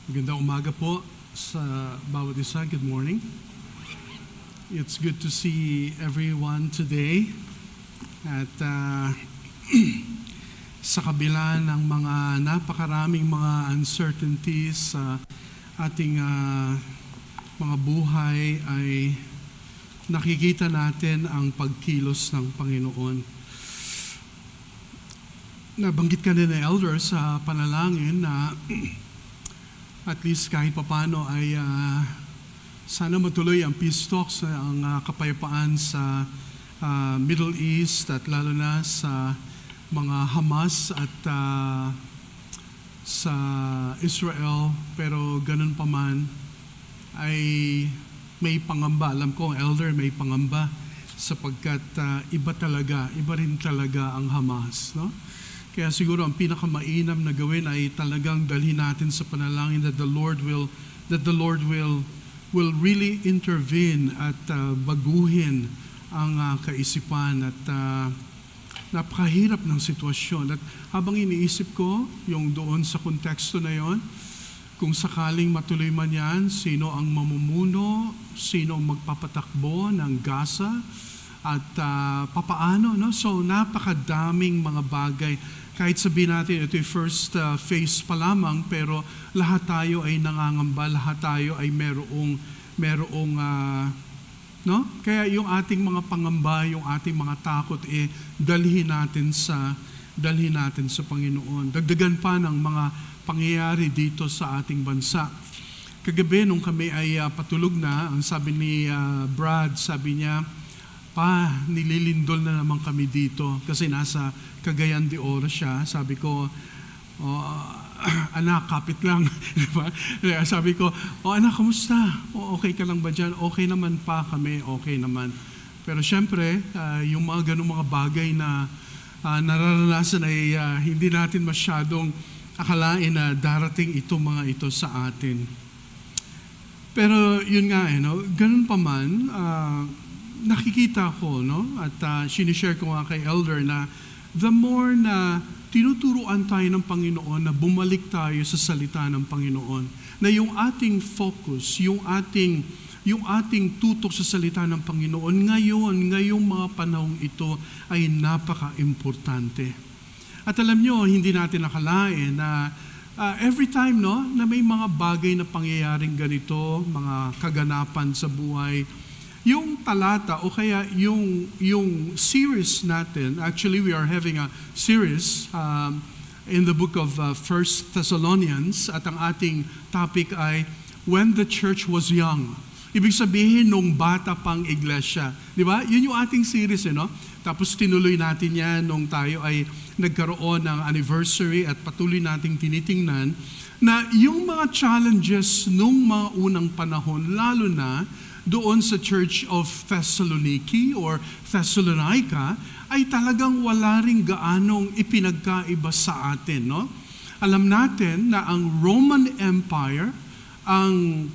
Magandang umaga po sa bawat isa. Good morning. It's good to see everyone today. At sa kabila ng mga napakaraming mga uncertainties sa ating mga buhay ay nakikita natin ang pagkilos ng Panginoon. Nabanggit ka na elder sa panalangin na at least kahit papano ay sana matuloy ang peace talks, ang kapayapaan sa Middle East at lalo na sa mga Hamas at sa Israel. Pero ganun pa man ay may pangamba. Alam ko, elder, may pangamba sapagkat iba rin talaga ang Hamas, no? Kaya siguro ang pinakamainam na gawin ay talagang dalhin natin sa panalangin that the Lord will really intervene at baguhin ang kaisipan at napakahirap ng sitwasyon. At habang iniisip ko yung doon sa konteksto na yon, kung sakaling matuloy man yan, sino ang mamumuno, sino ang magpapatakbo ng Gaza, at papaano, no? So napakadaming mga bagay. Kahit sabihin natin ito yung first phase pa lamang, pero lahat tayo ay nangangamba, lahat tayo ay merong no? Kaya yung ating mga pangamba, yung ating mga takot dalhin natin sa Panginoon. Dagdagan pa ng mga pangyayari dito sa ating bansa. Kagabi nung kami ay patulog na, ang sabi ni Brad, sabi niya, nililindol na naman kami dito kasi nasa Cagayan de Oro siya. Sabi ko, anak, kapit lang. Diba? Sabi ko, anak, kamusta? Okay ka lang ba dyan? Okay naman pa kami, okay naman. Pero syempre, yung mga ganung mga bagay na nararanasan ay hindi natin masyadong akalain na darating mga ito sa atin. Pero yun nga, ganun pa man, nakikita ko, no? At sinishare ko nga kay elder na the more na tinuturuan tayo ng Panginoon na bumalik tayo sa salita ng Panginoon, na yung ating focus, yung ating tutok sa salita ng Panginoon ngayong mga panahong ito ay napaka-importante. At alam nyo, hindi natin nakalain na every time, no, na may mga bagay na pangyayaring ganito, mga kaganapan sa buhay, yung talata o kaya yung series natin, actually we are having a series in the book of 1 Thessalonians at ang ating topic ay When the Church Was Young. Ibig sabihin nung bata pang iglesia. Di ba? Yun yung ating series, no? Tapos tinuloy natin yan nung tayo ay nagkaroon ng anniversary at patuloy nating tinitingnan na yung mga challenges nung mga unang panahon, lalo na doon sa Church of Thessaloniki or Thessalonica, ay talagang wala ring gaanong ipinagkaiba sa atin, no? Alam natin na ang Roman Empire, ang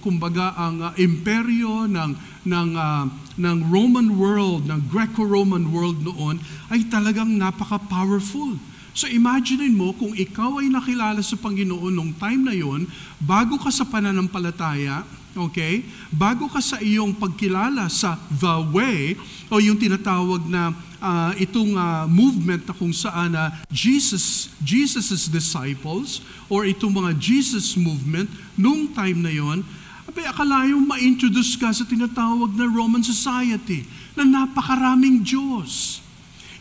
imperyo ng Roman world, ng Greco-Roman world noon, ay talagang napaka-powerful. So imagine mo kung ikaw ay nakilala sa Panginoon nung time na yon, bago ka sa pananampalataya, okay? Bago ka sa iyong pagkilala sa The Way, o yung tinatawag na itong movement na kung saan Jesus's disciples, or itong mga Jesus movement, nung time na yon, akala yung ma-introduce ka sa tinatawag na Roman society, na napakaraming Diyos.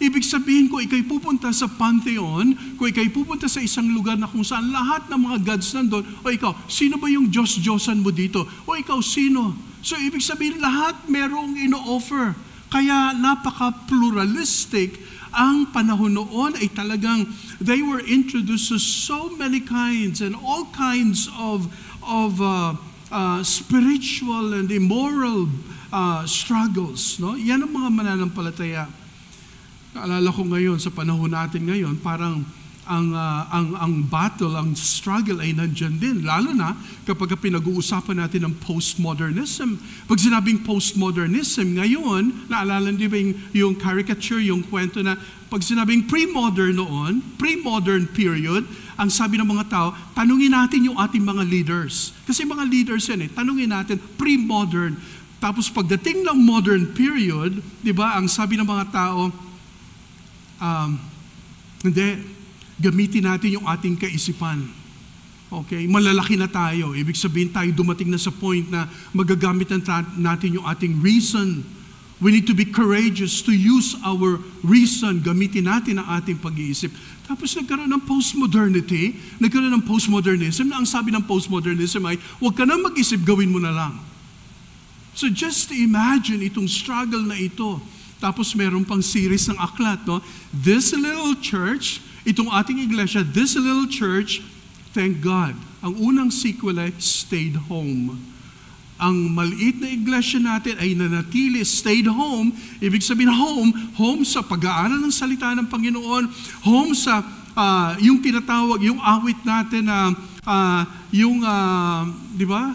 Ibig sabihin ko, ikay pupunta sa Pantheon, kung ikay pupunta sa isang lugar na kung saan lahat ng mga gods nandun, o ikaw, sino ba yung Diyos-Diyosan mo dito? O ikaw, sino? So, ibig sabihin, lahat merong ino-offer. Kaya napaka-pluralistic ang panahon noon ay talagang they were introduced to so many kinds and all kinds of spiritual and immoral struggles. No? Yan ang mga mananampalataya. Naalala ko ngayon, sa panahon natin ngayon, parang ang battle, ang struggle ay nandyan din. Lalo na kapag pinag-uusapan natin ng postmodernism. Pag sinabing postmodernism, ngayon, naalala niyo ba yung caricature, yung kwento na pag sinabing pre-modern noon, pre-modern period, ang sabi ng mga tao, tanungin natin yung ating mga leaders. Kasi mga leaders yan tanungin natin, pre-modern. Tapos pagdating ng modern period, di ba, ang sabi ng mga tao, hindi, gamitin natin yung ating kaisipan. Okay, malalaki na tayo. Ibig sabihin tayo dumating na sa point na magagamit natin yung ating reason. We need to be courageous to use our reason. Gamitin natin ang ating pag-iisip. Tapos nagkaroon ng postmodernity, nagkaroon ng postmodernism, na ang sabi ng postmodernism ay, huwag ka na mag-isip, gawin mo na lang. So just imagine itong struggle na ito. Tapos meron pang series ng aklat, no? This little church, itong ating iglesia, this little church, thank God, ang unang sequel ay stayed home. Ang maliit na iglesia natin ay nanatili, stayed home. Ibig sabihin home sa pag-aaral ng salita ng Panginoon, home sa yung tinatawag, yung awit natin na di ba?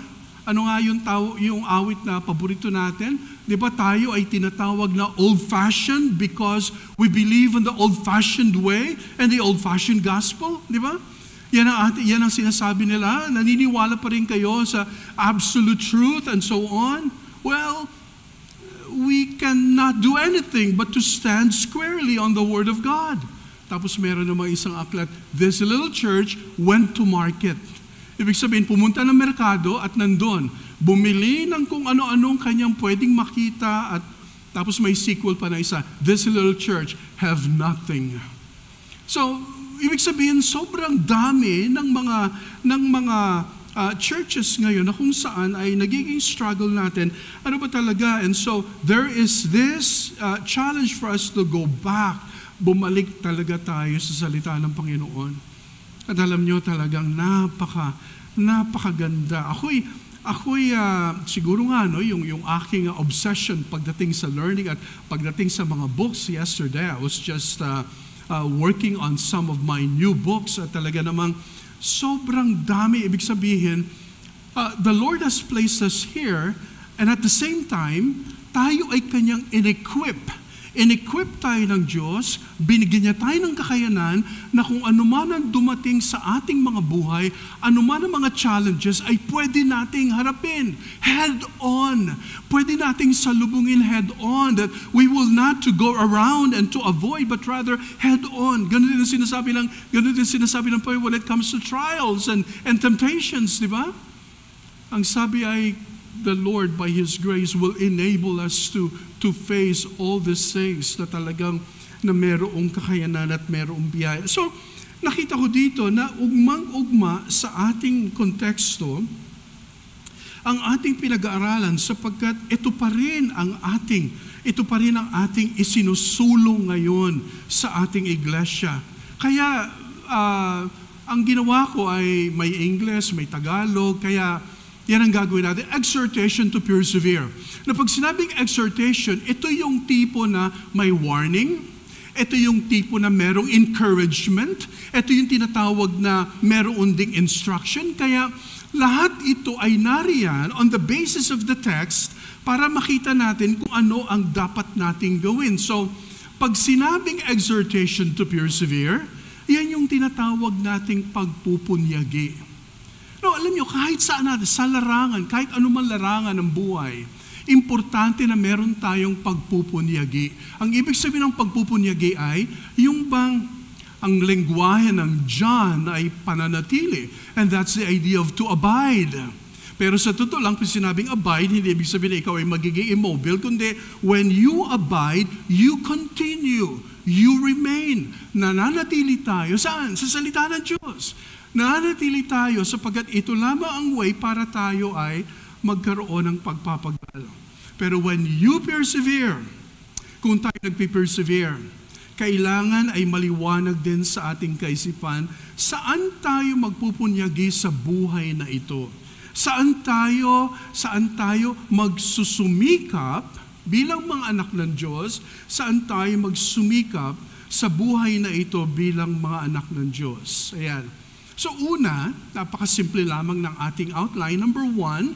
Ano nga yung awit na paborito natin? Di ba tayo ay tinatawag na old-fashioned because we believe in the old-fashioned way and the old-fashioned gospel? Di ba? Yan ang sinasabi nila. Naniniwala pa rin kayo sa absolute truth and so on. Well, we cannot do anything but to stand squarely on the Word of God. Tapos meron namang isang aklat, this little church went to market. Ibig sabihin, pumunta ng merkado at nandun, bumili ng kung ano-anong kanyang pwedeng makita at tapos may sequel pa na isa, this little church have nothing. So, ibig sabihin, sobrang dami ng mga churches ngayon na kung saan ay nagiging struggle natin. Ano ba talaga? And so, there is this challenge for us to go back. Bumalik talaga tayo sa salita ng Panginoon. At alam nyo, talagang napakaganda. Ako'y siguro nga, no, yung aking obsession pagdating sa learning at pagdating sa mga books yesterday, I was just working on some of my new books at talaga namang sobrang dami. Ibig sabihin, the Lord has placed us here and at the same time, tayo ay kanyang in-equip. In-equip tayo ng Diyos, binigyan niya tayo ng kakayanan na kung anuman ang dumating sa ating mga buhay, anuman ang mga challenges ay pwede nating harapin head on. Pwede nating salubungin head on, that we will not to go around and to avoid, but rather head on. Ganun din sinasabi ng Panginoon when it comes to trials and temptations, di ba? Ang sabi ay, the Lord by His grace will enable us to face all these things na talagang na merong kakayanan at merong biyaya. So, nakita ko dito na ugmang-ugma sa ating konteksto ang ating pinag-aaralan sapagkat ito pa rin ang ating isinusulong ngayon sa ating iglesia. Kaya, ang ginawa ko ay may English, may Tagalog, kaya yan ang gagawin natin, exhortation to persevere. Na pag sinabing exhortation, ito yung tipo na may warning, ito yung tipo na merong encouragement, ito yung tinatawag na meron ding instruction. Kaya lahat ito ay nariyan on the basis of the text para makita natin kung ano ang dapat nating gawin. So, pag sinabing exhortation to persevere, yan yung tinatawag nating pagpupunyagi. No, alam nyo, kahit saan natin, sa larangan, kahit anuman larangan ng buhay, importante na meron tayong pagpupunyagi. Ang ibig sabihin ng pagpupunyagi ay, yung bang ang lengguwahe ng John ay pananatili. And that's the idea of to abide. Pero sa totoo lang, kung sinabing abide, hindi ibig sabihin na ikaw ay magiging immobile, kundi when you abide, you continue, you remain. Nananatili tayo. Saan? Sa salita ng Diyos. Nananatili tayo sapagkat ito lamang ang way para tayo ay magkaroon ng pagpapagal. Pero when you persevere, kung tayo nagpe-persevere, kailangan ay maliwanag din sa ating kaisipan saan tayo magpupunyagi sa buhay na ito. Saan tayo magsusumikap bilang mga anak ng Diyos, saan tayo magsumikap sa buhay na ito bilang mga anak ng Diyos. Ayan. So una, napakasimple lamang ng ating outline. Number 1,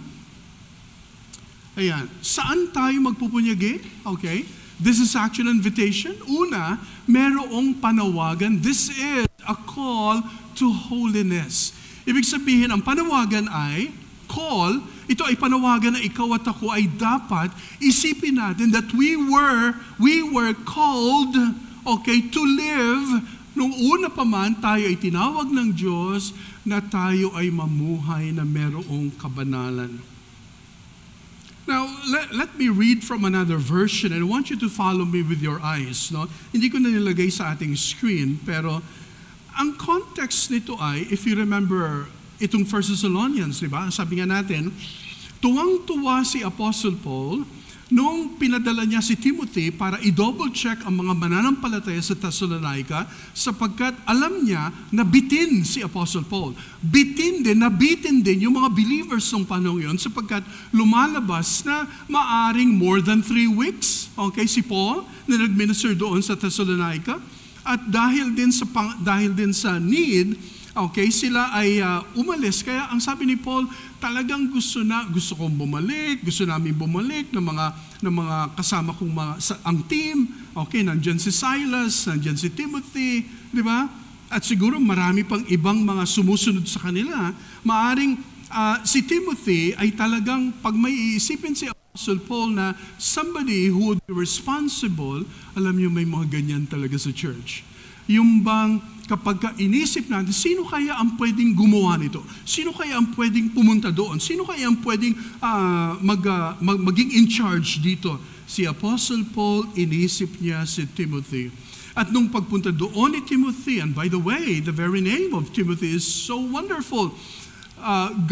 ayan, saan tayo magpupunyagi? Okay, this is actually an invitation. Una, merong panawagan. This is a call to holiness. Ibig sabihin, ang panawagan ay, call, ito ay panawagan na ikaw at ako ay dapat isipin natin that we were called, okay, to live. Nung una pa man, tayo ay tinawag ng Diyos na tayo ay mamuhay na merong kabanalan. Now, let me read from another version, and I want you to follow me with your eyes. No? Hindi ko na nilagay sa ating screen, pero ang context nito ay, if you remember, itong 1 Thessalonians, di ba? Sabi nga natin, tuwang-tuwa si Apostle Paul nung pinadala niya si Timothy para i-double check ang mga mananampalataya sa Thessalonica sapagkat alam niya na bitin si Apostle Paul. Nabitin din yung mga believers ng panahon yun sapagkat lumalabas na maaring more than 3 weeks, okay, si Paul na nag-minister doon sa Thessalonica. At dahil din sa need, okay, sila ay umalis. Kaya ang sabi ni Paul, talagang gusto kong bumalik, gusto namin bumalik ng mga kasama kong ang team. Okay, nandiyan si Silas, nandiyan si Timothy, di ba? At siguro marami pang ibang mga sumusunod sa kanila. Maaring si Timothy ay talagang pag may iisipin si Apostle Paul na somebody who would be responsible, alam niyo may mga ganyan talaga sa church. Yung bang kapag inisip natin, sino kaya ang pwedeng gumawa nito? Sino kaya ang pwedeng pumunta doon? Sino kaya ang pwedeng maging in charge dito? Si Apostle Paul, inisip niya si Timothy. At nung pagpunta doon ni Timothy, and by the way, the very name of Timothy is so wonderful,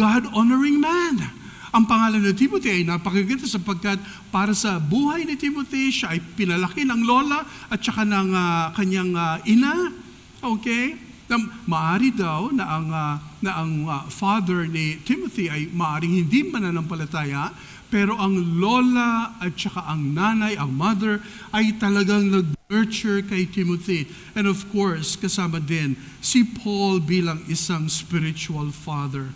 God-honoring man. Ang pangalan ni Timothy ay napakaganda sapagkat para sa buhay ni Timothy, siya ay pinalaki ng lola at saka ng kanyang ina. Okay? Maari daw na ang father ni Timothy ay maaring hindi mananampalataya, pero ang lola at saka ang nanay, ang mother, ay talagang nag-nurture kay Timothy. And of course, kasama din si Paul bilang isang spiritual father.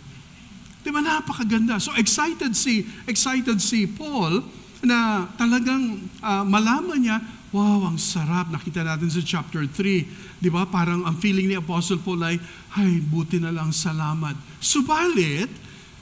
Diba, napakaganda. So excited si Paul na talagang malaman niya, wow, ang sarap. Nakita natin sa chapter 3. Diba, parang ang feeling ni Apostle Paul ay buti na lang, salamat. Subalit,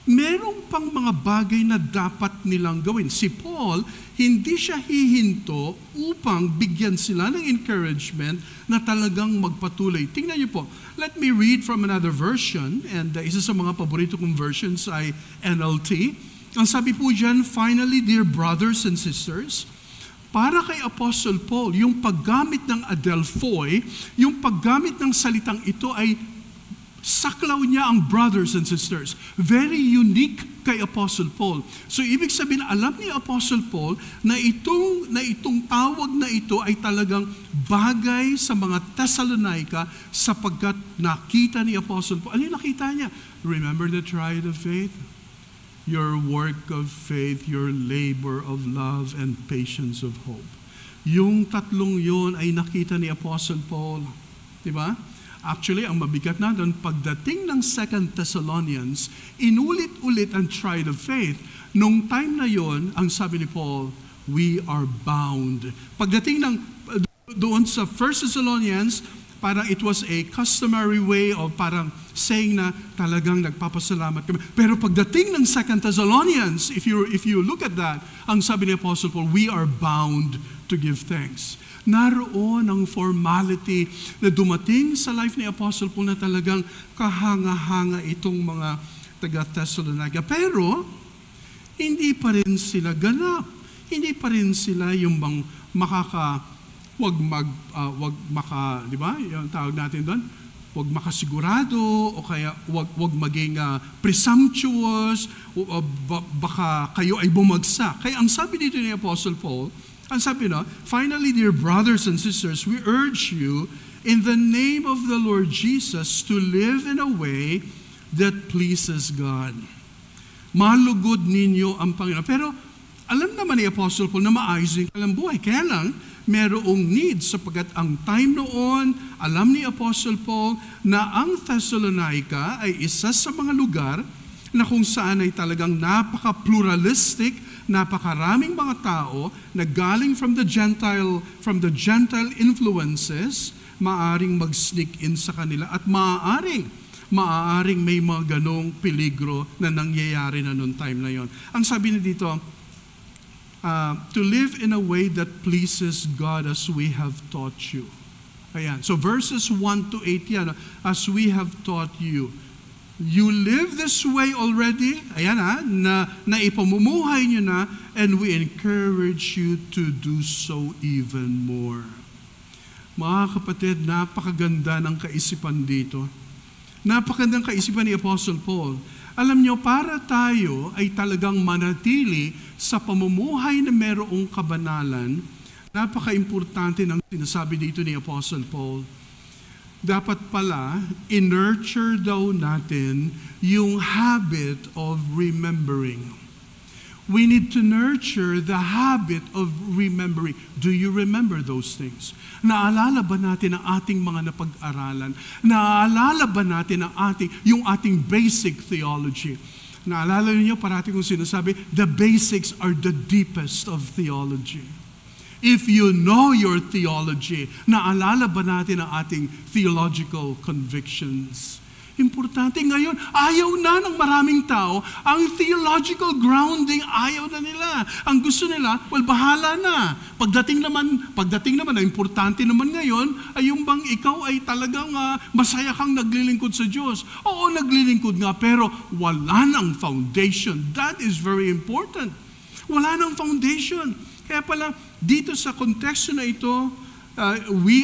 merong pang mga bagay na dapat nilang gawin. Si Paul, hindi siya hihinto upang bigyan sila ng encouragement na talagang magpatuloy. Tingnan niyo po, let me read from another version, and isa sa mga paborito kong versions ay NLT. Ang sabi po dyan, finally, dear brothers and sisters, para kay Apostle Paul, yung paggamit ng adelphoi, yung paggamit ng salitang ito ay saklaw niya ang brothers and sisters. Very unique kay Apostle Paul. So ibig sabihin, alam ni Apostle Paul na itong tawag na ito ay talagang bagay sa mga Thessalonica sapagkat nakita ni Apostle Paul. Ano yung nakita niya? Remember the triad of faith? Your work of faith, your labor of love, and patience of hope. Yung tatlong yun ay nakita ni Apostle Paul. Diba? Actually, ang mabigat na doon, pagdating ng 2 Thessalonians, inulit-ulit ang triad of faith. Nung time na yon, ang sabi ni Paul, we are bound. Pagdating ng doon sa 1 Thessalonians, parang it was a customary way of parang saying na talagang nagpapasalamat kami. Pero pagdating ng 2 Thessalonians, if you look at that, ang sabi ni Apostle Paul, we are bound to give thanks. Naroon ang formality na dumating sa life ni Apostle Paul na talagang kahanga-hanga itong mga taga-Thessalonica. Pero, hindi pa rin sila ganap. Hindi pa rin sila yung bang di ba? Yung tawag natin doon, wag makasigurado o kaya wag maging presumptuous o baka kayo ay bumagsak. Kaya ang sabi dito ni Apostle Paul, ang sabi na, finally, dear brothers and sisters, we urge you in the name of the Lord Jesus to live in a way that pleases God. Malugod ninyo ang Panginoon. Pero alam naman ni Apostle Paul na maayos din kalang buhay. Kaya lang, merong need sapagkat ang time noon, alam ni Apostle Paul na ang Thessalonica ay isa sa mga lugar na kung saan ay talagang napaka-pluralistic, napakaraming mga tao na galing from the Gentile influences, maaring mag-sneak in sa kanila at maaaring may mga ganong peligro na nangyayari na noong time na yon. Ang sabi na dito, to live in a way that pleases God as we have taught you. Ayan. So verses 1 to 8 yan, as we have taught you. You live this way already, ayan na ipamumuhay nyo na, and we encourage you to do so even more. Mga kapatid, napakaganda ng kaisipan dito. Napakagandang kaisipan ni Apostle Paul. Alam nyo, para tayo ay talagang manatili sa pamumuhay na merong kabanalan, napaka-importante ng sinasabi dito ni Apostle Paul. Dapat pala, in-nurture daw natin yung habit of remembering. We need to nurture the habit of remembering. Do you remember those things? Naalala ba natin ang ating mga napag-aralan? Naalala ba natin yung ating basic theology? Naalala niyo, parati kong sinasabi, the basics are the deepest of theology. If you know your theology, naalala ba natin ang ating theological convictions? Importante ngayon, ayaw na ng maraming tao, ang theological grounding, ayaw na nila. Ang gusto nila, well, bahala na. Pagdating naman, ang importante naman ngayon, ay yung bang ikaw ay talagang masaya kang naglilingkod sa Diyos. Oo, naglilingkod nga, pero wala nang foundation. That is very important. Wala nang foundation. Kaya pala, dito sa konteksto na ito,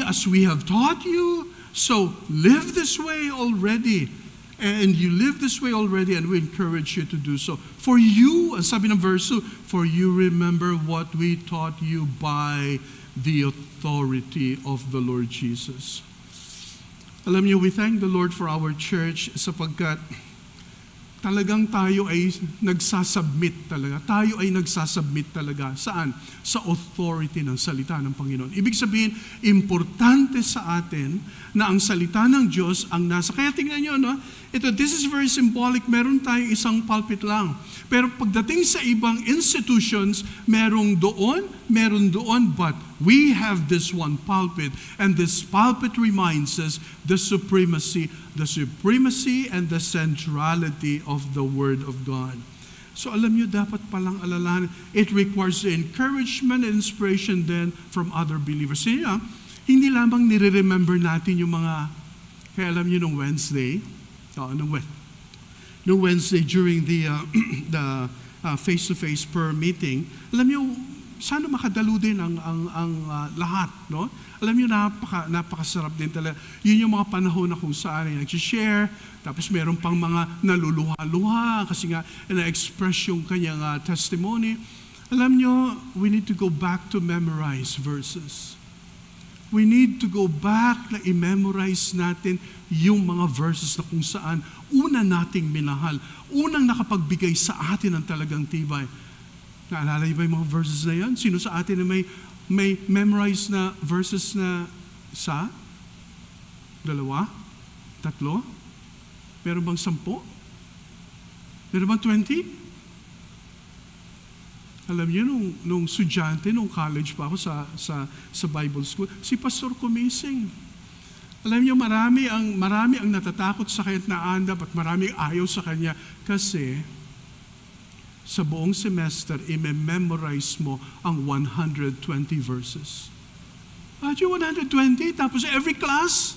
as we have taught you, so live this way already. And you live this way already, and we encourage you to do so. For you, sabi ng verse 2, for you remember what we taught you by the authority of the Lord Jesus. Alam niyo, we thank the Lord for our church sapagkat talagang tayo ay nagsasubmit talaga. Tayo ay nagsasubmit talaga. Saan? Sa authority ng salita ng Panginoon. Ibig sabihin, importante sa atin na ang salita ng Diyos ang nasa. Kaya tingnan nyo, no? This is very symbolic. Meron tayong isang pulpit lang. Pero pagdating sa ibang institutions, meron doon, but we have this one pulpit. And this pulpit reminds us the supremacy and the centrality of the Word of God. So alam nyo, dapat palang alalahanin, it requires the encouragement and inspiration then from other believers. Hindi lamang nire-remember natin yung mga, kaya alam nyo nung Wednesday during the face-to-face prayer meeting, alam nyo, sana makadalo din ang lahat, no? Alam niyo, napakasarap din talaga. Yun yung mga panahon na kung saan ay nag-share, tapos meron pang mga naluluha-luha kasi nga na-express yung kanyang testimony. Alam niyo, we need to go back to memorize verses. We need to go back na i-memorize natin yung mga verses na kung saan una nating minahal, unang nakapagbigay sa atin ng talagang tibay. Naalala niyo ba yung mga verses na yan? Sino sa atin na may memorize na verses na isa? 2? 3? Meron bang 10? Meron bang 20? Alam niyo, nung estudyante, nung college pa ako sa Bible school, si Pastor Kumising. Alam niyo, marami ang natatakot sa kanya at naandap at marami ayaw sa kanya kasi sa buong semester, i-memorize mo ang 120 verses. At yung 120, tapos every class,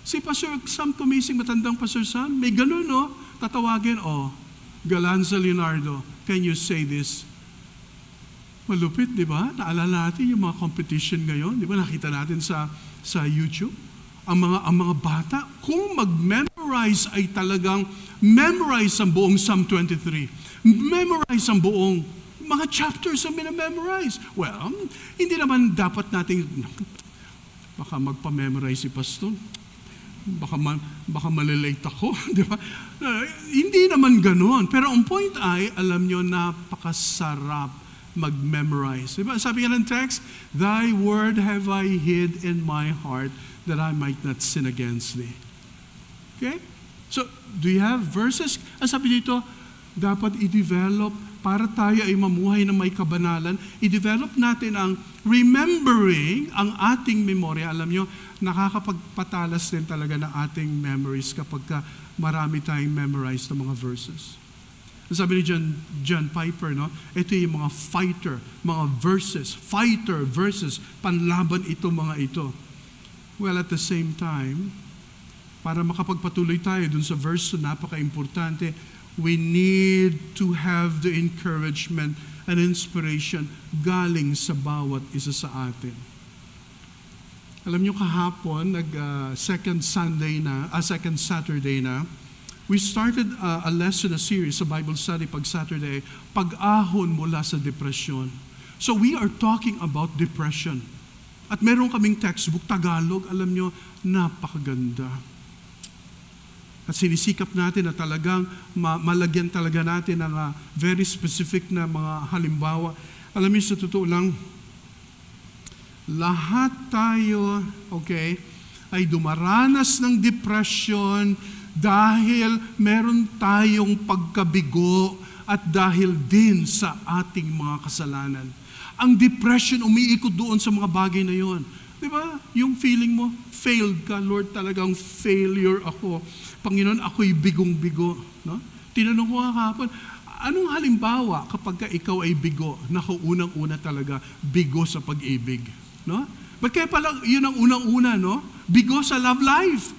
si Pastor Sam Kumising, matandang Pastor Sam, may ganun, no? Tatawagin, Galanza Leonardo, can you say this? Malupit, di ba? Naalala natin yung mga competition ngayon, di ba? Nakita natin sa YouTube. Ang mga bata, kung mag-memorize ay talagang memorize ang buong Psalm 23. Memorize ang buong mga chapters ang minamemorize. Well, hindi naman dapat natin, baka magpa-memorize si Pastor. Baka malilate ako, di ba? Hindi naman ganoon. Pero ang point ay, alam nyo, napakasarap mag-memorize. Diba? Sabi nga ng text, Thy word have I hid in my heart that I might not sin against Thee. Okay? So, do you have verses? Ang sabi dito, dapat i-develop para tayo ay mamuhay na may kabanalan. I-develop natin ang remembering ang ating memorya. Alam nyo, nakakapagpatalas din talaga ng ating memories kapag marami tayong memorized na mga verses. Sabi ni John Piper, no? Ito yung mga fighter verses, panlaban ito mga ito. Well, at the same time, para makapagpatuloy tayo dun sa verse na napaka-importante, we need to have the encouragement and inspiration galing sa bawat isa sa atin. Alam nyo, kahapon, second Saturday na, we started a lesson, a series, a Bible study pag Saturday, pag-ahon mula sa depresyon. So we are talking about depression. At meron kaming textbook, Tagalog, alam nyo, napakaganda. At sinisikap natin na talagang malagyan talaga natin ng very specific na mga halimbawa. Alam niyo, sa totoo lang, lahat tayo, okay, ay dumaranas ng depression dahil meron tayong pagkabigo at dahil din sa ating mga kasalanan. Ang depression, umiikot doon sa mga bagay na yon. Di ba? Yung feeling mo, failed ka, Lord, talagang failure ako. Panginoon, ako'y bigong-bigo. No? Tinanong ko nga kahapon, anong halimbawa kapag ikaw ay bigo? Naku, unang-una talaga, bigo sa pag-ibig. No? Ba't kaya pala, yun ang unang-una, no? Bigo sa love life.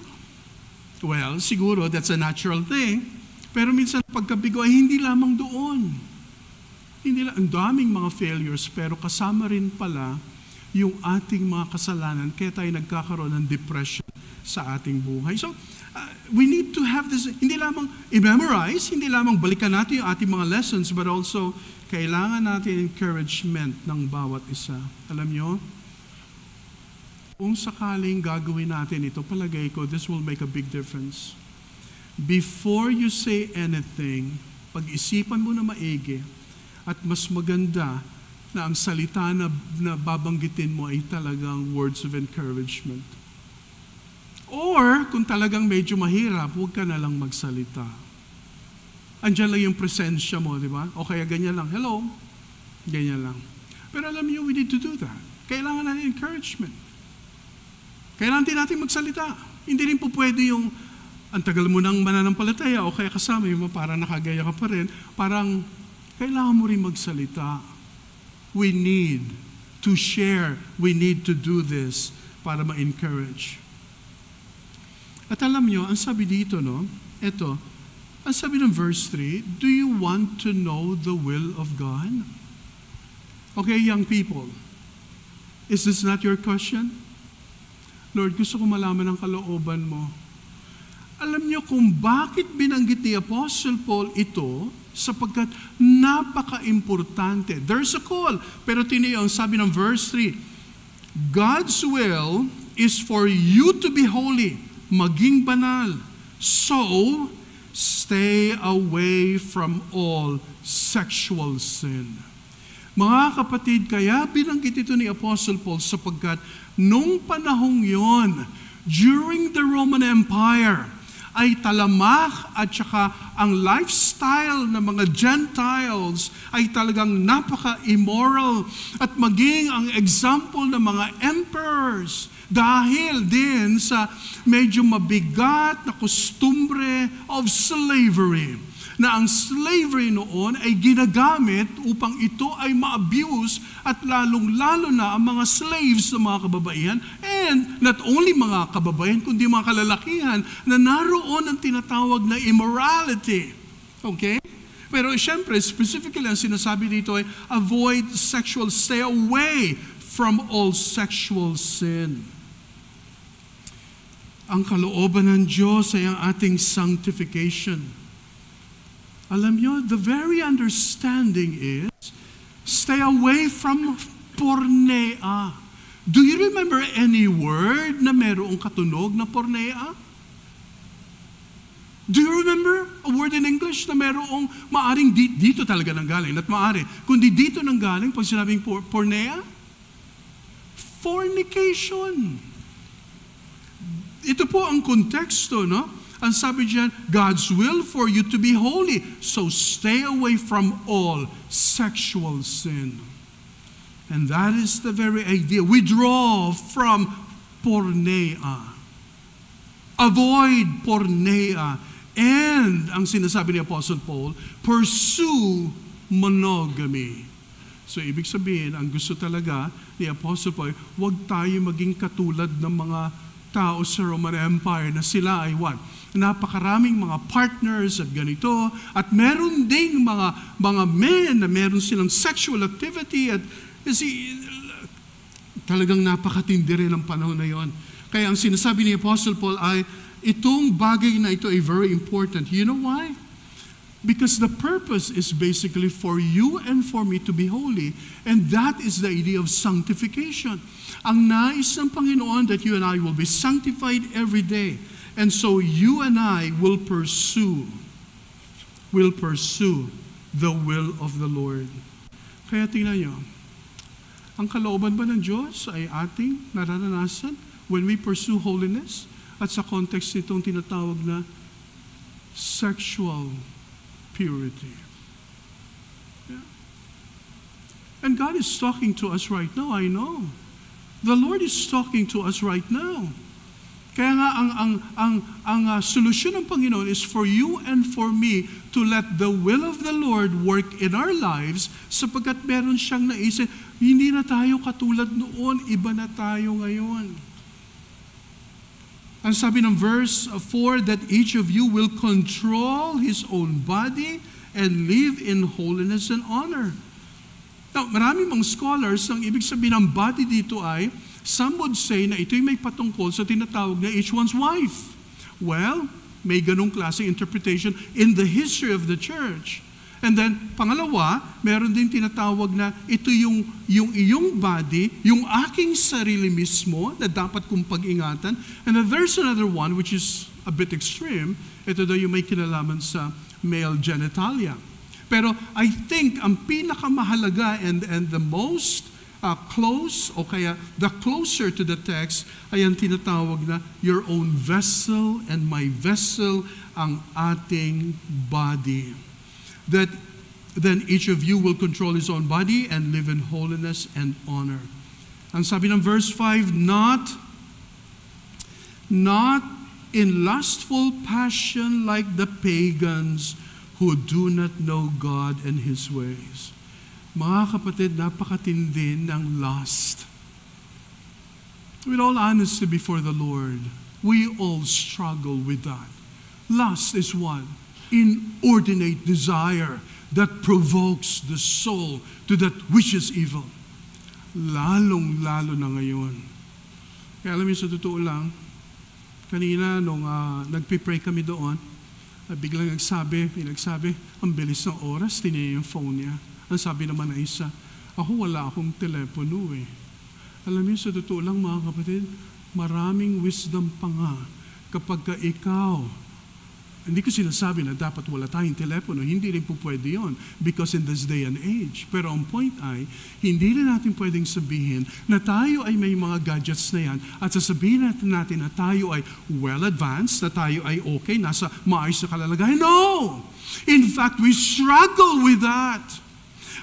Well, siguro, that's a natural thing. Pero minsan, pagkabigo ay hindi lamang doon. Hindi lang, ang daming mga failures, pero kasama rin pala yung ating mga kasalanan, kaya tayo nagkakaroon ng depression sa ating buhay. So, we need to have this, hindi lamang i-memorize, hindi lamang balikan natin yung ating mga lessons, but also, kailangan natin encouragement ng bawat isa. Alam nyo, kung sakaling gagawin natin ito, palagay ko, this will make a big difference. Before you say anything, pag-isipan mo na maigi, at mas maganda na ang salita na babanggitin mo ay talagang words of encouragement. Or, kung talagang medyo mahirap, huwag ka na lang magsalita. Andiyan lang yung presensya mo, di ba? O kaya ganyan lang, hello, ganyan lang. Pero alam niyo, we need to do that. Kailangan natin encouragement. Kailangan din natin magsalita. Hindi rin po pwede yung, ang tagal mo ng mananampalataya, o kaya kasama yung parang nakagaya ka pa rin, parang, kailangan mo rin magsalita. We need to share. We need to do this para ma-encourage. At alam nyo, ang sabi dito, no? Ito, ang sabi ng verse 3, do you want to know the will of God? Okay, young people, is this not your question? Lord, gusto ko malaman ang kalooban mo. Alam nyo kung bakit binanggit ni Apostle Paul ito, sapagkat napaka-importante. There's a call. Pero tiniyo, ang sabi ng verse 3, God's will is for you to be holy, maging banal. So, stay away from all sexual sin. Mga kapatid, kaya binanggit ito ni Apostle Paul sapagkat nung panahong yon, during the Roman Empire, ay talamak at saka ang lifestyle ng mga Gentiles ay talagang napaka-immoral at maging ang example ng mga emperors dahil din sa medyo mabigat na kostumbre of slavery. Na ang slavery noon ay ginagamit upang ito ay ma-abuse at lalong-lalo na ang mga slaves ng mga kababaihan and not only mga kababaihan kundi mga kalalakihan na naroon ang tinatawag na immorality. Okay? Pero syempre, specifically ang sinasabi dito ay avoid sexual, stay away from all sexual sin. Ang kalooban ng Diyos ay ang ating sanctification. Alam nyo, the very understanding is, stay away from pornea. Do you remember any word na merong katunog na pornea? Do you remember a word in English na merong maaring dito talaga nang galing, at maari, kundi dito nang galing pag sinabing pornea? Fornication. Ito po ang konteksto, no? Ang sabi diyan, God's will for you to be holy. So stay away from all sexual sin. And that is the very idea. Withdraw from porneia. Avoid porneia. And, ang sinasabi ni Apostle Paul, pursue monogamy. So, ibig sabihin, ang gusto talaga ni Apostle Paul, huwag tayo maging katulad ng mga tao sa Roman Empire na sila ay what? Napakaraming mga partners at ganito. At meron ding mga men na meron silang sexual activity at kasi talagang napakatindi rin ang panahon na yon. Kaya ang sinasabi ni Apostle Paul ay itong bagay na ito ay very important. You know why? Because the purpose is basically for you and for me to be holy. And that is the idea of sanctification. Ang nais ng Panginoon that you and I will be sanctified every day. And so you and I will pursue the will of the Lord. Kaya tingnan nyo, ang kalooban ba ng Diyos ay ating nararanasan when we pursue holiness? At sa context nitong tinatawag na sexual purity. Yeah. And God is talking to us right now, I know. The Lord is talking to us right now. Kaya nga ang solusyon ng Panginoon is for you and for me to let the will of the Lord work in our lives sapagkat meron siyang naisip, hindi na tayo katulad noon, iba na tayo ngayon. Ang sabi ng verse 4, that each of you will control his own body and live in holiness and honor. Now, marami mga scholars, ang ibig sabihin ng body dito ay, some would say na ito'y may patungkol sa tinatawag na each one's wife. Well, may ganong klaseng interpretation in the history of the church. And then, pangalawa, meron din tinatawag na ito yung iyong body, yung aking sarili mismo na dapat kong pag-ingatan. And then there's another one which is a bit extreme. Ito daw yung may kinalaman sa male genitalia. Pero I think ang pinakamahalaga and the most close o kaya the closer to the text ay ang tinatawag na your own vessel and my vessel, ang ating body. That then each of you will control his own body and live in holiness and honor. Ang sabi ng verse 5, not in lustful passion like the pagans who do not know God and His ways. Mga kapatid, napakatindi ng lust. With all honesty before the Lord, we all struggle with that. Lust is what? Inordinate desire that provokes the soul to that which is evil. Lalong-lalo na ngayon. Kaya alam niyo, sa totoo lang, kanina nung nagpipray kami doon, biglang nagsabi, ang bilis ng oras, tinignan yung phone niya. Ang sabi naman na isa, ako wala akong telepono eh. Alam niyo, sa totoo lang mga kapatid, maraming wisdom pa nga kapag ka ikaw, hindi ko sinasabi na dapat wala tayong telepono, hindi rin po pwede yun because in this day and age. Pero ang point ay, hindi rin natin pwedeng sabihin na tayo ay may mga gadgets na yan at sasabihin natin na tayo ay well advanced, na tayo ay okay, nasa maayos na kalalagayan. No! In fact, we struggle with that.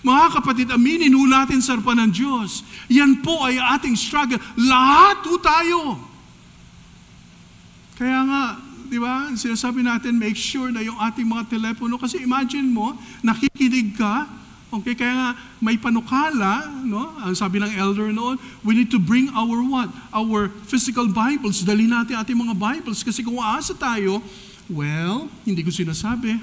Mga kapatid, aminin ho natin sa harapan ng Diyos. Yan po ay ating struggle. Lahat ho tayo. Kaya nga, di ba, sinasabi natin, make sure na yung ating mga telepono, kasi imagine mo, nakikinig ka, okay, kaya nga may panukala, no? Ang sabi ng elder noon, we need to bring our what? Our physical Bibles. Dali natin ating mga Bibles, kasi kung aasa tayo, well, hindi ko sinasabi.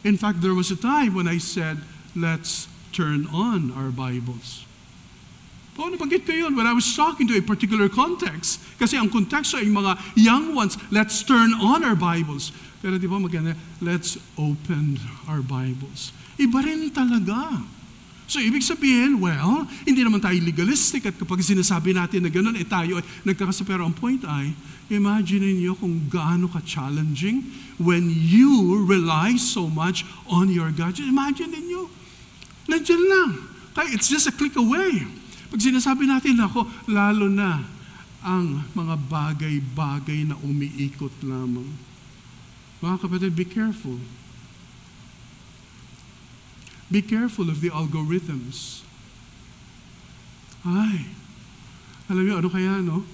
In fact, there was a time when I said, let's turn on our Bibles. Oo, nabanggit ko yun when I was talking to a particular context. Kasi ang konteksto ay mga young ones, let's turn on our Bibles. Pero di ba maganda, let's open our Bibles. Iba rin talaga. So ibig sabihin, well, hindi naman tayo legalistic at kapag sinasabi natin na gano'n, tayo ay nagkakasa. Pero ang point ay, imagine niyo kung gaano ka-challenging when you rely so much on your gadget. Imagine niyo, nandiyan lang. Kaya it's just a click away. Pag sinasabi natin ako, lalo na ang mga bagay-bagay na umiikot lamang. Mga kapatid, be careful. Be careful of the algorithms. Ay, alam niyo, ano kaya, no?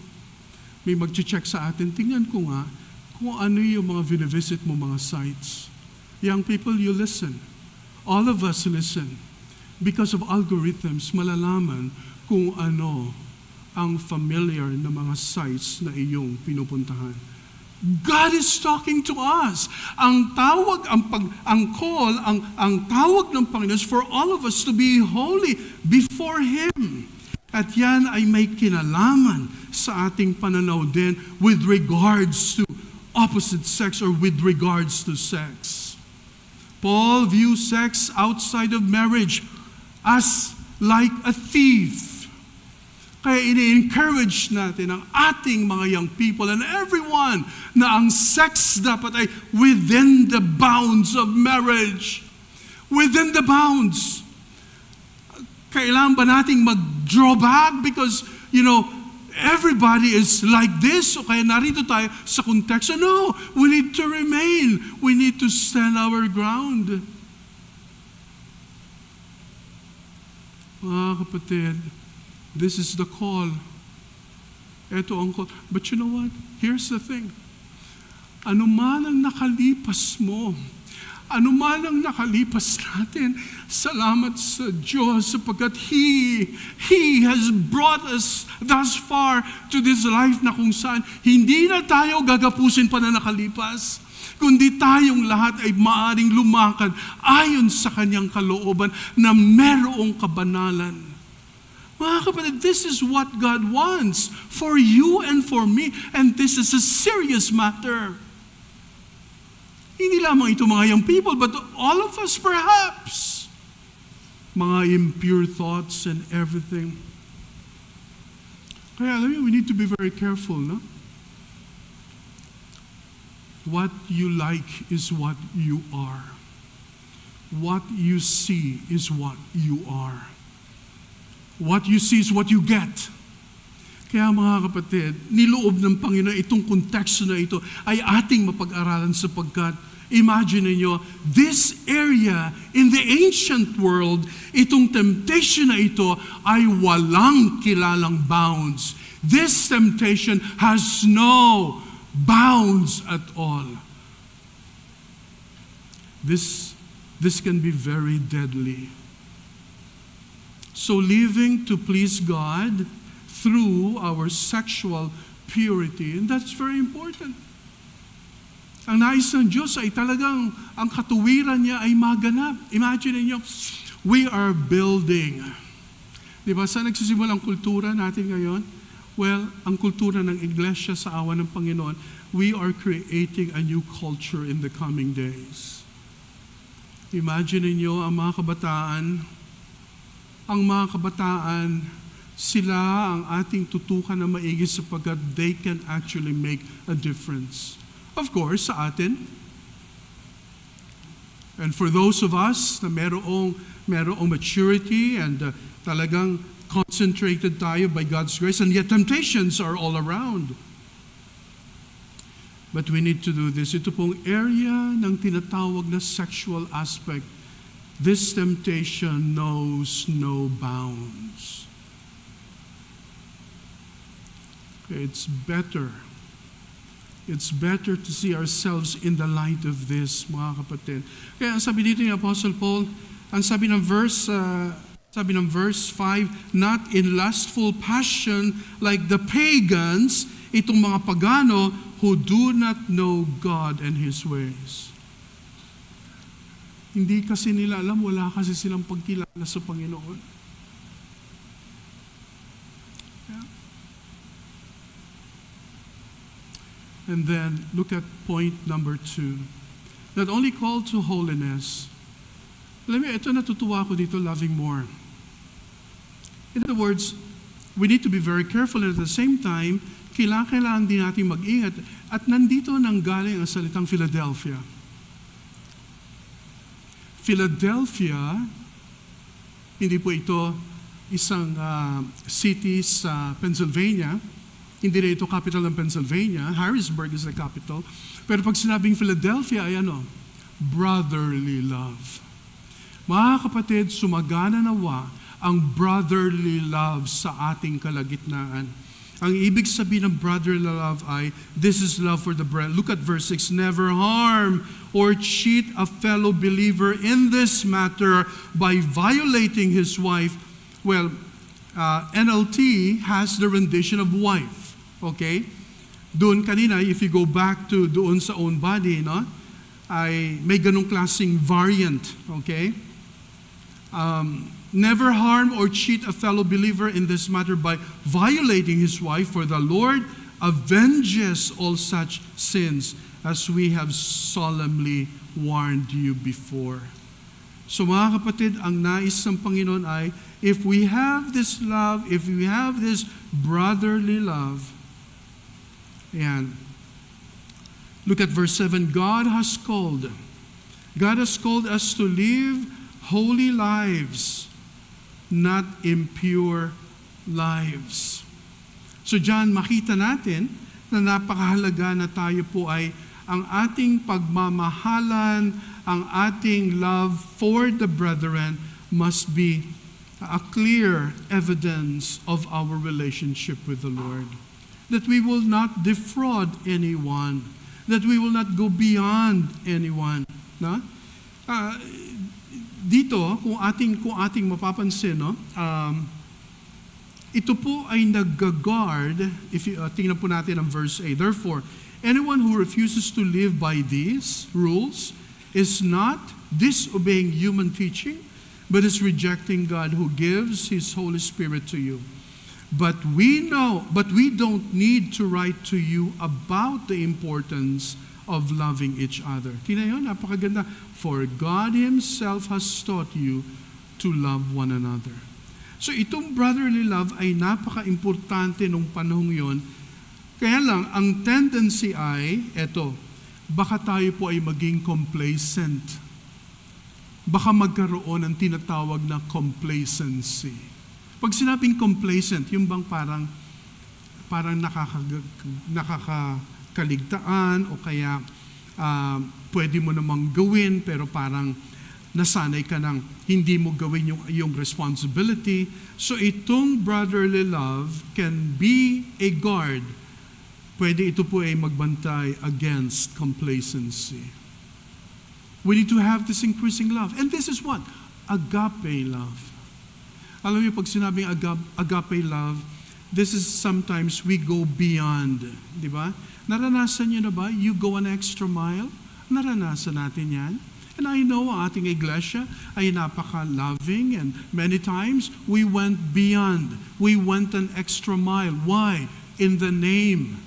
May mag-check sa atin. Tingnan ko nga kung ano yung mga vinivisit mo mga sites. Young people, you listen. All of us listen. Because of algorithms, malalaman kung ano ang familiar na mga sites na iyong pinupuntahan. God is talking to us. Ang tawag, ang call, ang tawag ng Panginoon is for all of us to be holy before Him. At yan ay may kinalaman sa ating pananaw din with regards to opposite sex or with regards to sex. Paul views sex outside of marriage as like a thief. Kaya ini-encourage natin ang ating mga young people and everyone na ang sex dapat ay within the bounds of marriage. Within the bounds. Kailangan ba nating mag-draw back because, everybody is like this, so kaya narito tayo sa konteksto? No, we need to remain. We need to stand our ground. Mga kapatid, this is the call. Ito ang call. But you know what? Here's the thing. Ano man ang nakalipas mo, ano man ang nakalipas natin, salamat sa Diyos sapagkat He has brought us thus far to this life na kung saan hindi na tayo gagapusin pa na nakalipas, kundi tayong lahat ay maaring lumakad ayon sa Kanyang kalooban na merong kabanalan. Mga kapatid, this is what God wants for you and for me, and this is a serious matter. Hindi lamang ito mga young people, but all of us perhaps. Mga impure thoughts and everything. Kaya alam niyo, we need to be very careful, no? What you like is what you are. What you see is what you are. What you see is what you get. Kaya mga kapatid, niloob ng Panginoon itong konteksto na ito ay ating mapag-aralan sapagkat imagine niyo, this area in the ancient world, itong temptation na ito ay walang kilalang bounds. This temptation has no bounds at all. This can be very deadly. So living to please God through our sexual purity, and that's very important. Ang nais ng Diyos ay talagang ang katuwiran niya ay maganap. Imagine niyo, we are building. Di ba? Saan nagsisimula ang kultura natin ngayon? Well, ang kultura ng iglesia sa awa ng Panginoon, we are creating a new culture in the coming days. Imagine niyo ang mga kabataan, sila ang ating tutukan na maigi sapagkat they can actually make a difference. Of course, sa atin. And for those of us na merong maturity and talagang concentrated tayo by God's grace, and yet temptations are all around. But we need to do this. Ito pong area ng tinatawag na sexual aspect. This temptation knows no bounds. It's better to see ourselves in the light of this, mga kapatid. Kaya ang sabi dito ni Apostle Paul, ang sabi ng verse 5, not in lustful passion like the pagans, itong mga pagano who do not know God and His ways. Hindi kasi nila alam, wala kasi silang pagkilala sa Panginoon. And then, look at point number 2. Not only called to holiness. Alam mo, ito natutuwa ko dito, loving more. In other words, we need to be very careful and at the same time, kailangan din natin mag-ingat. At nandito nanggaling ang salitang Philadelphia. Philadelphia, hindi po ito isang city sa Pennsylvania. Hindi na ito capital ng Pennsylvania. Harrisburg is the capital. Pero pag sinabing Philadelphia ay brotherly love. Mga kapatid, sumagana nawa ang brotherly love sa ating kalagitnaan. Ang ibig sabihin ng brotherly love ay, this is love for the brethren. Look at verse 6, never harm or cheat a fellow believer in this matter by violating his wife. Well, NLT has the rendition of wife. Okay? Doon kanina, if you go back to doon sa own body, ay may ganong klaseng variant. Okay? Never harm or cheat a fellow believer in this matter by violating his wife, for the Lord avenges all such sins, as we have solemnly warned you before. So mga kapatid, ang nais ng Panginoon ay, if we have this love, if we have this brotherly love, and look at verse 7, God has called us to live holy lives, not impure lives. So diyan makita natin na napakahalaga na tayo po ay ang ating pagmamahalan, ang ating love for the brethren must be a clear evidence of our relationship with the Lord. That we will not defraud anyone, that we will not go beyond anyone. Dito, kung ating mapapansin, ito po ay nag-guard, if tingnan po natin ang verse 8. Therefore, anyone who refuses to live by these rules is not disobeying human teaching, but is rejecting God who gives His Holy Spirit to you. But we don't need to write to you about the importance of loving each other. Tingnan yun, napakaganda. For God Himself has taught you to love one another. So itong brotherly love ay napaka-importante nung panahong yon. Kaya lang, ang tendency ay, baka tayo po ay maging complacent. Baka magkaroon ng tinatawag na complacency. Pag sinabing complacent, yung bang parang nakakakaligtaan o kaya pwede mo namang gawin pero parang nasanay ka nang hindi mo gawin yung responsibility. So itong brotherly love can be a guard. Pwede ito po ay magbantay against complacency. We need to have this increasing love. And this is what? Agape love. Alam niyo, pag sinabing agape love, this is sometimes we go beyond. Di ba? Naranasan niyo na ba? You go an extra mile? Naranasan natin yan. And I know ang ating iglesia ay napaka-loving and many times we went beyond. We went an extra mile. Why? In the name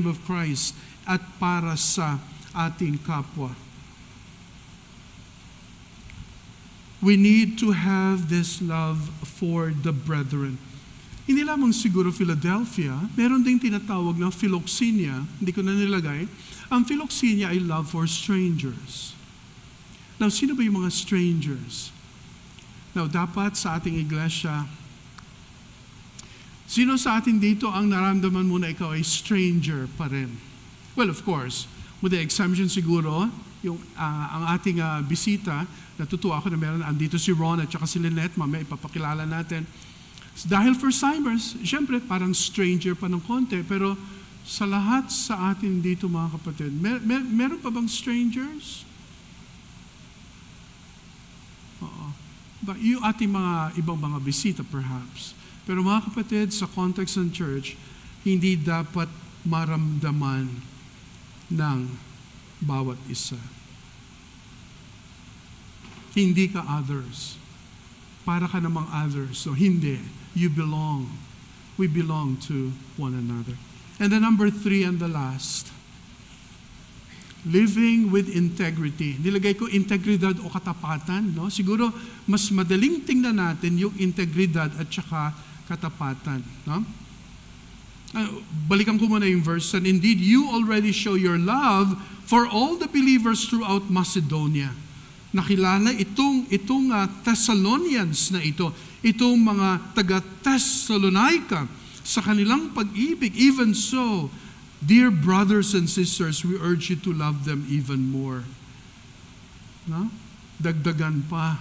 of Christ at para sa ating kapwa. We need to have this love for the brethren. Hindi lamang siguro Philadelphia, meron ding tinatawag na philoxenia, hindi ko na nilagay. Ang philoxenia ay love for strangers. Now, sino ba yung mga strangers? Now, dapat sa ating iglesia, sino sa atin dito ang naramdaman mo na ikaw ay stranger pa rin? Well, of course, with the exemption siguro, yung ang ating bisita, natutuwa ako na meron, andito si Ron at saka si Lynette, mamaya ipapakilala natin. Dahil first-timers, syempre parang stranger pa ng konti, pero sa lahat sa atin dito mga kapatid, meron pa bang strangers? Oo. Yung ating mga ibang mga bisita perhaps. Pero mga kapatid, sa context ng church, hindi dapat maramdaman ng bawat isa. Hindi ka others. Para ka namang others. So hindi. You belong. We belong to one another. And then number 3 and the last. Living with integrity. Nilagay ko integridad o katapatan. No? Siguro mas madaling tingnan natin yung integridad at saka katapatan. No? Balikan ko muna yung verse. And indeed, you already show your love for all the believers throughout Macedonia. Nakilala itong Thessalonians na itong mga taga-Thessalonica sa kanilang pag-ibig. Even so, dear brothers and sisters, we urge you to love them even more. No? Dagdagan pa.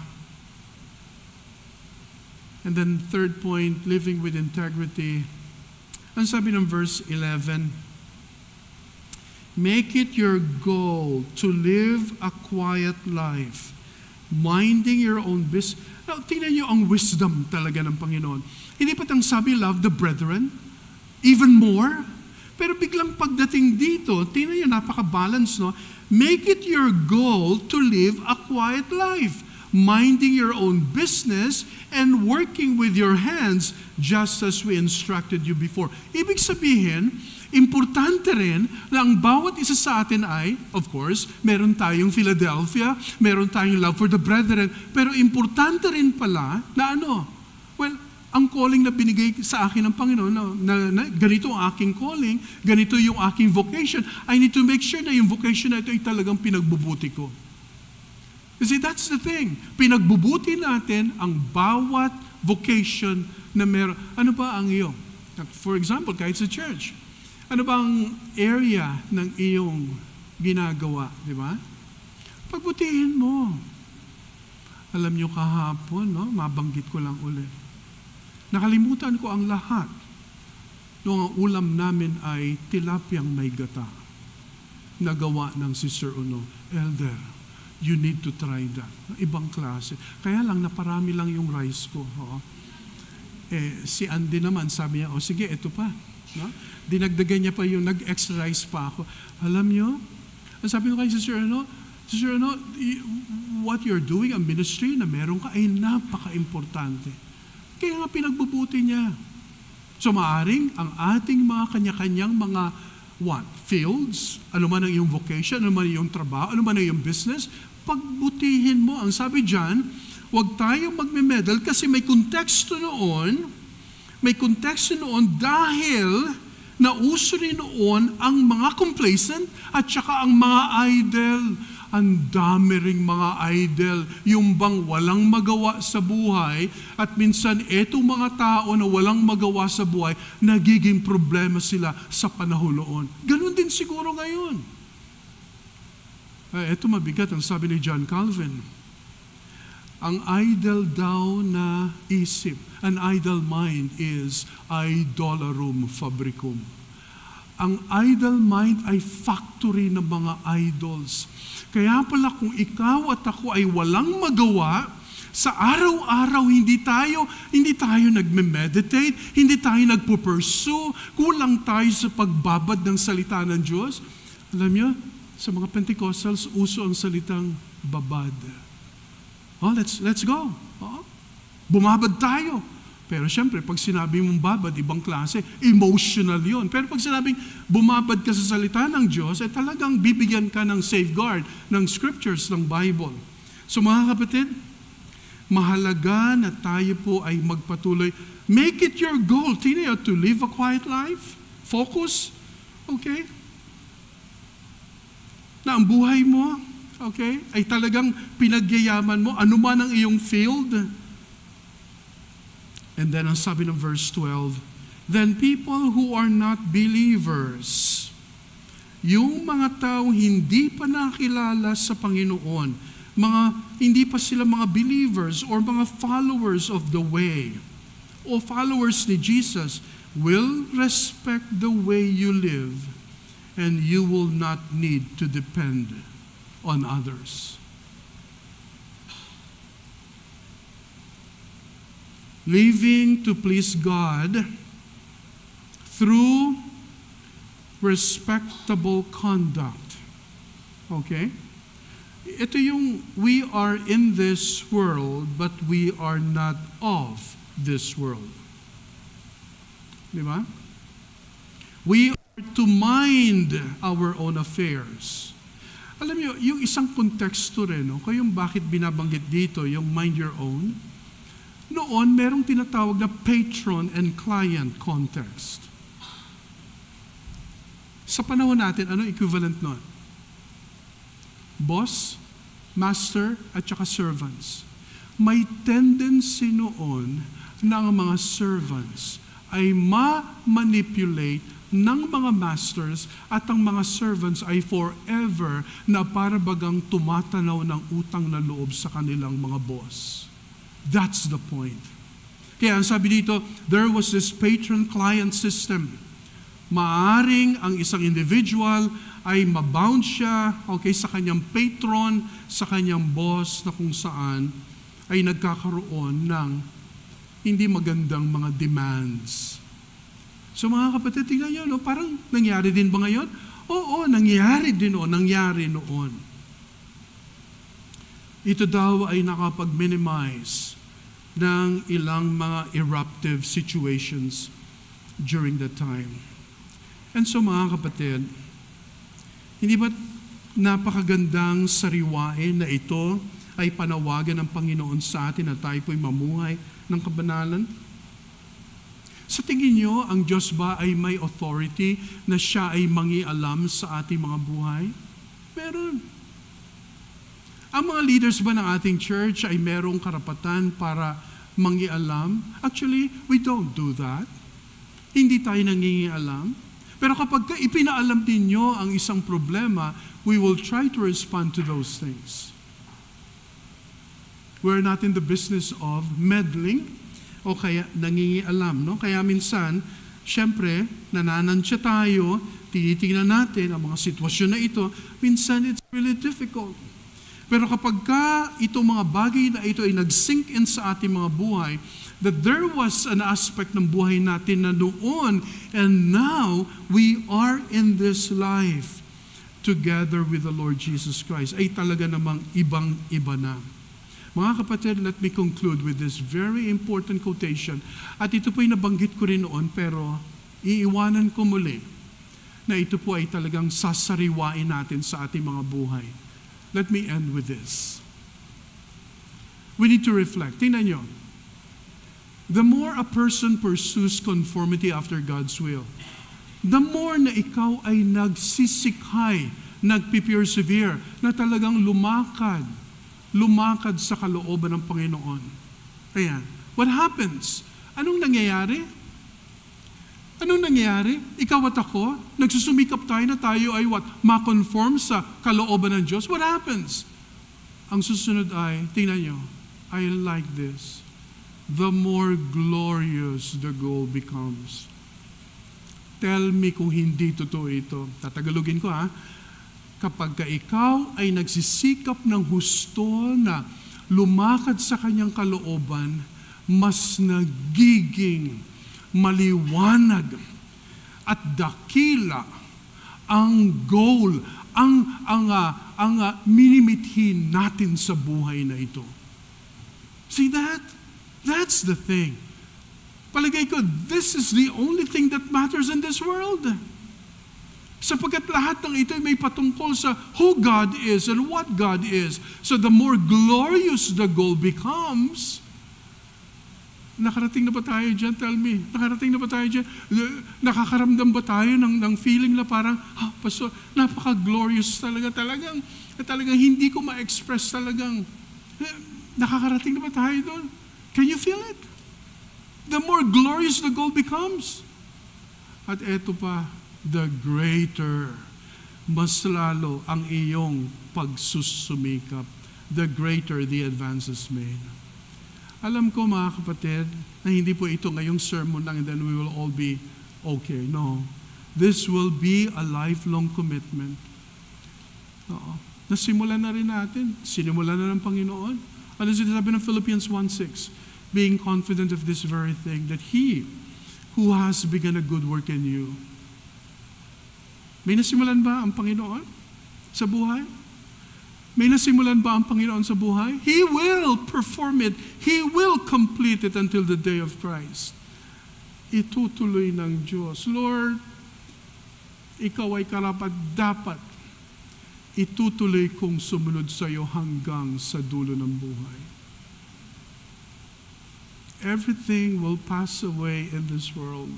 And then third point, living with integrity. Ang sabi ng verse 11, make it your goal to live a quiet life, minding your own business. Now, tingnan niyo ang wisdom talaga ng Panginoon. Hindi pa tang sabi, love the brethren, even more. Pero biglang pagdating dito, tingnan niyo, napaka-balance, no? Make it your goal to live a quiet life, minding your own business and working with your hands just as we instructed you before. Ibig sabihin, importante rin na ang bawat isa sa atin ay, of course, meron tayong Philadelphia, meron tayong love for the brethren, pero importante rin pala na ang calling na binigay sa akin ng Panginoon, na ganito ang aking calling, ganito yung aking vocation, I need to make sure na yung vocation na ito ay talagang pinagbubuti ko. You see, that's the thing. Pinagbubuti natin ang bawat vocation na meron. Ano ba ang iyong? For example, kahit sa church, ano ba ang area ng iyong ginagawa, di ba? Pagbutihin mo. Alam niyo kahapon, no? Mabanggit ko lang ulit. Nakalimutan ko ang lahat. Noong ang ulam namin ay tilapiyang may gata. Nagawa ng Sister Uno. Elder, you need to try that. Ibang klase. Kaya lang, naparami lang yung rice ko. Si Andy naman, sabi niya, sige, ito pa. No? Dinagdagan niya pa yung nag-extra rice pa ako. Alam niyo, sabi ko kay Sister Uno, what you're doing, ang ministry na meron ka ay napaka-importante. Kaya nga pinagbubuti niya. So maaring ang ating mga kanya-kanyang mga fields, ano man ang iyong vocation, ano man ang iyong trabaho, ano man ang iyong business, pagbutihin mo. Ang sabi dyan, huwag tayong magme-medal kasi may konteksto noon dahil nauso rin noon ang mga complacent at saka ang mga idol. Ang dami ring mga idol, yung bang walang magawa sa buhay, at minsan etong mga tao na walang magawa sa buhay, nagiging problema sila sa panahon noon. Ganun din siguro ngayon. Ito mabigat, ang sabi ni John Calvin. Ang idle daw na isip, an idle mind is idolarum fabricum. Ang idle mind ay factory ng mga idols. Kaya pala kung ikaw at ako ay walang magawa, sa araw-araw hindi tayo nagme-meditate, hindi tayo nagpo-pursue, kulang tayo sa pagbabad ng salita ng Diyos. Alam niyo, sa mga Pentecostals, uso ang salitang babad. Let's go. Bumabad tayo. Pero syempre, pag sinabi mong babad, ibang klase, emotional yon. Pero pag sinabing bumabad ka sa salita ng Diyos, talagang bibigyan ka ng safeguard ng scriptures ng Bible. So mga kapatid, mahalaga na tayo po ay magpatuloy. Make it your goal, Tina, to live a quiet life. Focus. Okay? Na ang buhay mo, okay, ay talagang pinagyayaman mo, ano man ang iyong field. And then ang sabi ng verse 12, then people who are not believers, yung mga tao hindi pa nakilala sa Panginoon, hindi pa sila mga believers or mga followers of the way, o followers ni Jesus, will respect the way you live, and you will not need to depend on others. Living to please God through respectable conduct. Okay? Ito yung, we are in this world, but we are not of this world. Di ba? We are to mind our own affairs. Alam niyo, yung isang konteksto rin, no? Kung yung bakit binabanggit dito, yung mind your own, noon, merong tinatawag na patron and client context. Sa panahon natin, ano equivalent nun? Boss, master, at saka servants. May tendency noon na ang mga servants ay ma-manipulate ng mga masters at ang mga servants ay forever na para bagang tumatanaw ng utang na loob sa kanilang mga boss. That's the point. Kaya ang sabi dito, there was this patron-client system. Maaring ang isang individual ay mabound siya, sa kanyang patron, sa kanyang boss, na kung saan ay nagkakaroon ng hindi magandang mga demands. So mga kapatid, tingnan nyo, no? Parang nangyari din ba ngayon? Oo, nangyari din nangyari noon. Ito daw ay nakapag-minimize ng ilang mga eruptive situations during that time. And so mga kapatid, hindi ba napakagandang sariwain na ito ay panawagan ng Panginoon sa atin na tayo po'y mamuhay ng kabanalan? Sa tingin niyo, ang Diyos ba ay may authority na siya ay mangialam sa ating mga buhay? Meron. Ang mga leaders ba ng ating church ay merong karapatan para mangialam? Actually, we don't do that. Hindi tayo nangingialam. Pero kapag ipinaalam din nyo ang isang problema, we will try to respond to those things. We're not in the business of meddling o kaya nangingialam. No? Kaya minsan, syempre, nananansya tayo, tinitingnan natin ang mga sitwasyon na ito, minsan it's really difficult. Pero kapag itong mga bagay na ito ay nag-sink in sa ating mga buhay, that there was an aspect ng buhay natin na noon and now we are in this life together with the Lord Jesus Christ, ay talaga namang ibang-iba na. Mga kapatid, let me conclude with this very important quotation. At ito po'y nabanggit ko rin noon, pero iiwanan ko muli na ito po ay talagang sasariwain natin sa ating mga buhay. Let me end with this. We need to reflect. Tingnan nyo. The more a person pursues conformity after God's will, the more na ikaw ay nagsisikhay, nagpipersevere, na talagang lumakad sa kalooban ng Panginoon. Ayan. What happens? Anong nangyayari? Anong nangyayari? Ikaw at ako, nagsusumikap tayo na tayo ay ma-conform sa kalooban ng Diyos. What happens? Ang susunod ay, tingnan nyo, I like this. The more glorious the goal becomes. Tell me kung hindi totoo ito. Tatagalogin ko Kapag ikaw ay nagsisikap ng husto na lumakad sa kanyang kalooban, mas nagiging maliwanag at dakila ang goal, ang minimithin natin sa buhay na ito. See that? That's the thing. Palagay ko, this is the only thing that matters in this world. Sapagkat lahat ng ito ay may patungkol sa who God is and what God is. So the more glorious the goal becomes, nakarating na ba tayo dyan? Tell me. Nakarating na ba tayo dyan? Nakakaramdam ba tayo ng feeling na parang, Pastor, napaka-glorious talagang hindi ko ma-express talagang. Nakakarating na ba tayo doon? Can you feel it? The more glorious the goal becomes. At eto pa, the greater, mas lalo ang iyong pagsusumikap, the greater the advances made. Alam ko mga kapatid, na hindi po ito ngayong sermon lang and then we will all be okay. No. This will be a lifelong commitment. Oo. Nasimulan na rin natin. Sinimulan na ng Panginoon. Ano sinasabi ng Philippians 1:6? Being confident of this very thing, that He who has begun a good work in you. May nasimulan ba ang Panginoon sa buhay? May nasimulan ba ang Panginoon sa buhay? He will perform it. He will complete it until the day of Christ. Itutuloy ng Diyos. Lord, Ikaw ay karapat-dapat. Itutuloy kong sumunod sa iyo hanggang sa dulo ng buhay. Everything will pass away in this world.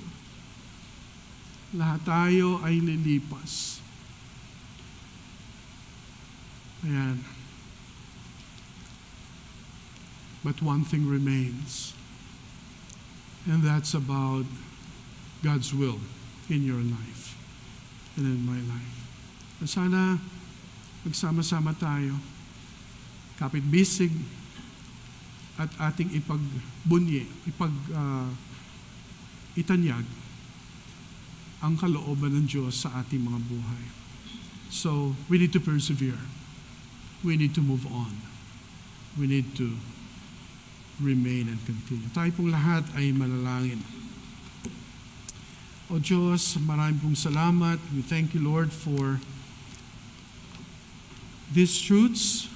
Lahat tayo ay lilipas. Ayan. But one thing remains. And that's about God's will in your life and in my life. At sana magsama-sama tayo, kapit-bisig, at ating itanyag ang kalooban ng Diyos sa ating mga buhay. So, we need to persevere. We need to move on. We need to remain and continue. Tayo pong lahat ay manalangin. O Diyos, maraming pong salamat. We thank you, Lord, for these truths.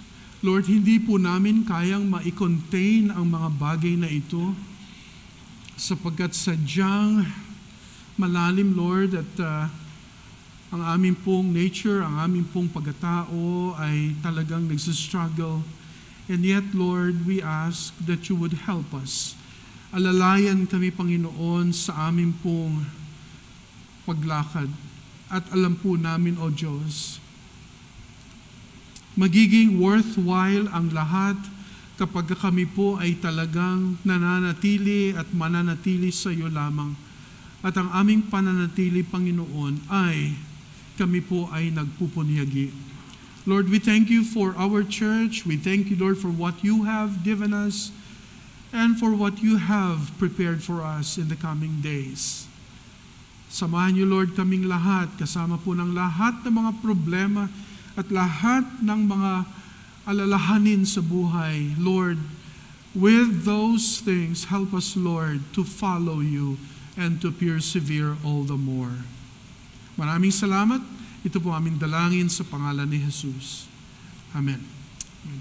Lord, hindi po namin kayang ma-contain ang mga bagay na ito sapagkat sadyang malalim, Lord, at ang aming pong nature, ang aming pong pagkatao ay talagang nagsistruggle. And yet, Lord, we ask that you would help us. Alalayan kami, Panginoon, sa aming pong paglakad. At alam po namin, O Diyos, magiging worthwhile ang lahat kapag kami po ay talagang nananatili at mananatili sa iyo lamang. At ang aming pananatili, Panginoon, ay kami po ay nagpupunyagi. Lord, we thank you for our church. We thank you, Lord, for what you have given us and for what you have prepared for us in the coming days. Samahan niyo, Lord, kaming lahat, kasama po ng lahat ng mga problema at lahat ng mga alalahanin sa buhay. Lord, with those things, help us, Lord, to follow you and to persevere all the more. Maraming salamat. Ito po aming dalangin sa pangalan ni Jesus. Amen.